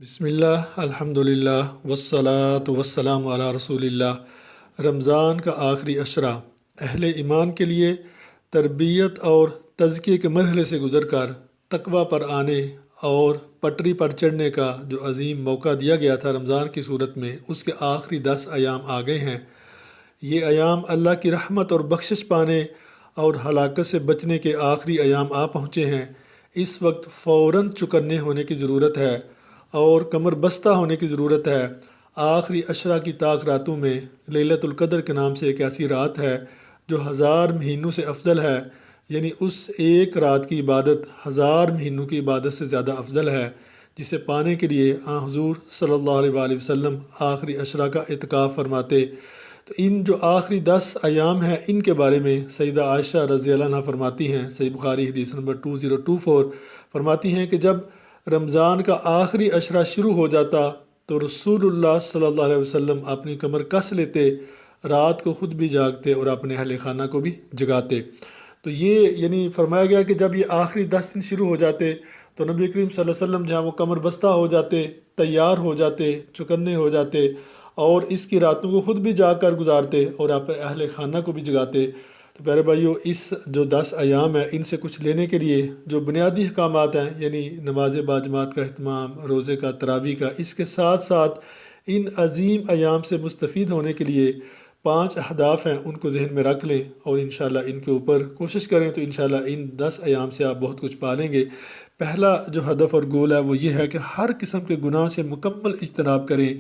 بسم اللہ الحمدللہ والصلاة والسلام علی رسول اللہ۔ رمضان کا آخری عشرہ اہل ایمان کے لیے تربیت اور تزکیے کے مرحلے سے گزر کر تقویٰ پر آنے اور پٹری پر چڑھنے کا جو عظیم موقع دیا گیا تھا رمضان کی صورت میں، اس کے آخری 10 ایام آ گئے ہیں۔ یہ ایام اللہ کی رحمت اور بخشش پانے اور ہلاکت سے بچنے کے آخری ایام آ پہنچے ہیں۔ اس وقت فوراً چکنے ہونے کی ضرورت ہے اور کمر بستہ ہونے کی ضرورت ہے۔ آخری عشرہ کی طاق راتوں میں لیلۃ القدر کے نام سے ایک ایسی رات ہے جو 1000 مہینوں سے افضل ہے، یعنی اس ایک رات کی عبادت 1000 مہینوں کی عبادت سے زیادہ افضل ہے، جسے پانے کے لیے حضور صلی اللہ علیہ وآلہ وسلم آخری عشرہ کا اعتکاف فرماتے۔ تو ان جو آخری 10 ایام ہیں، ان کے بارے میں سیدہ عائشہ رضی اللہ عنہ فرماتی ہیں، صحیح بخاری حدیث نمبر 2024 فرماتی ہیں کہ جب رمضان کا آخری عشرہ شروع ہو جاتا تو رسول اللہ صلی اللہ علیہ وسلم اپنی کمر کس لیتے، رات کو خود بھی جاگتے اور اپنے اہل خانہ کو بھی جگاتے۔ تو یہ یعنی فرمایا گیا کہ جب یہ آخری 10 دن شروع ہو جاتے تو نبی کریم صلی اللہ علیہ وسلم جہاں وہ کمر بستہ ہو جاتے، تیار ہو جاتے، چکنے ہو جاتے اور اس کی راتوں کو خود بھی جاگ کر گزارتے اور اپنے اہل خانہ کو بھی جگاتے۔ تو پیارے بھائیو، اس جو 10 ایام ہیں، ان سے کچھ لینے کے لیے جو بنیادی احکامات ہیں، یعنی نماز باجماعت کا اہتمام، روزے کا، تراویح کا، اس کے ساتھ ساتھ ان عظیم ایام سے مستفید ہونے کے لیے 5 اہداف ہیں، ان کو ذہن میں رکھ لیں اور انشاءاللہ ان کے اوپر کوشش کریں تو انشاءاللہ ان 10 ایام سے آپ بہت کچھ پا لیں گے۔ پہلا جو ہدف اور گول ہے وہ یہ ہے کہ ہر قسم کے گناہ سے مکمل اجتناب کریں،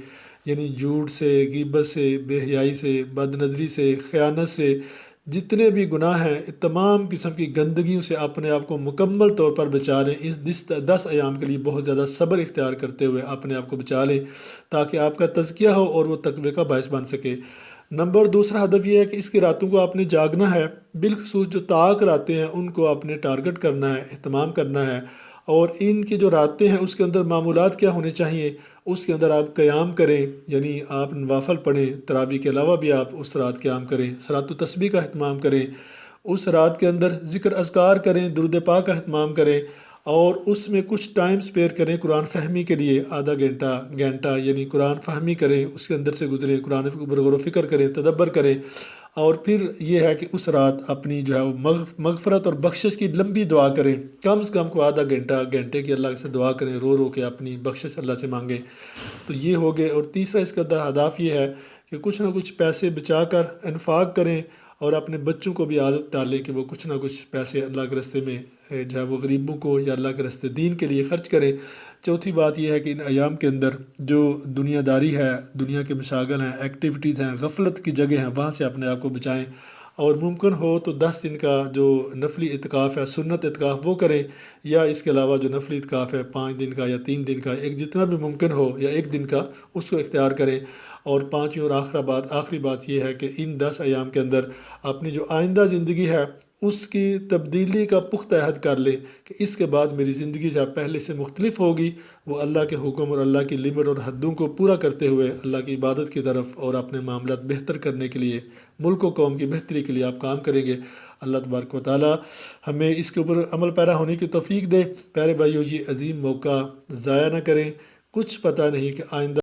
یعنی جھوٹ سے، غیبت سے، بے حیائی سے، بد نظری سے، خیانت سے، جتنے بھی گناہ ہیں، تمام قسم کی گندگیوں سے اپنے آپ کو مکمل طور پر بچا لیں۔ اس 10 ایام کے لیے بہت زیادہ صبر اختیار کرتے ہوئے اپنے آپ کو بچا لیں تاکہ آپ کا تزکیہ ہو اور وہ تقوی کا باعث بن سکے۔ دوسرا ہدف یہ ہے کہ اس کی راتوں کو آپ نے جاگنا ہے، بالخصوص جو طاق راتیں ہیں ان کو آپ نے ٹارگٹ کرنا ہے، اہتمام کرنا ہے، اور ان کی جو راتیں ہیں اس کے اندر معمولات کیا ہونے چاہیے، اس کے اندر آپ قیام کریں، یعنی آپ نوافل پڑھیں، تراویح کے علاوہ بھی آپ اس رات قیام کریں، صلاۃ و تسبیح کا اہتمام کریں، اس رات کے اندر ذکر اذکار کریں، درود پاک کا اہتمام کریں، اور اس میں کچھ ٹائم سپیئر کریں قرآن فہمی کے لیے، آدھا گھنٹہ یعنی قرآن فہمی کریں، اس کے اندر سے گزریں، قرآن پر غور و فکر کریں، تدبر کریں، اور پھر یہ ہے کہ اس رات اپنی جو ہے وہ مغفرت اور بخشش کی لمبی دعا کریں، کم سے کم کو آدھا گھنٹے کی اللہ سے دعا کریں، رو رو کے اپنی بخشش اللہ سے مانگیں۔ تو یہ ہو گئے۔ اور تیسرا اس کا ہدف یہ ہے کہ کچھ نہ کچھ پیسے بچا کر انفاق کریں اور اپنے بچوں کو بھی عادت ڈالیں کہ وہ کچھ نہ کچھ پیسے اللہ کے راستے میں جو ہے وہ غریبوں کو یا اللہ کے راستے دین کے لیے خرچ کریں۔ چوتھی بات یہ ہے کہ ان ایام کے اندر جو دنیا داری ہے، دنیا کے مشاغل ہیں، ایکٹیویٹیز ہیں، غفلت کی جگہ ہیں، وہاں سے اپنے آپ کو بچائیں، اور ممکن ہو تو 10 دن کا جو نفلی اعتکاف ہے، سنت اعتکاف، وہ کریں، یا اس کے علاوہ جو نفلی اعتکاف ہے 5 دن کا یا 3 دن کا، ایک جتنا بھی ممکن ہو، یا 1 دن کا، اس کو اختیار کریں۔ اور پانچویں اور آخری بات یہ ہے کہ ان 10 ایام کے اندر اپنی جو آئندہ زندگی ہے اس کی تبدیلی کا پختہ عہد کر لیں کہ اس کے بعد میری زندگی جو پہلے سے مختلف ہوگی، وہ اللہ کے حکم اور اللہ کی لمٹ اور حدوں کو پورا کرتے ہوئے اللہ کی عبادت کی طرف اور اپنے معاملات بہتر کرنے کے لیے، ملک و قوم کی بہتری کے لیے آپ کام کریں گے۔ اللہ تبارک و تعالی ہمیں اس کے اوپر عمل پیرا ہونے کی توفیق دے۔ پیارے بھائیو، یہ عظیم موقع ضائع نہ کریں، کچھ پتہ نہیں کہ آئندہ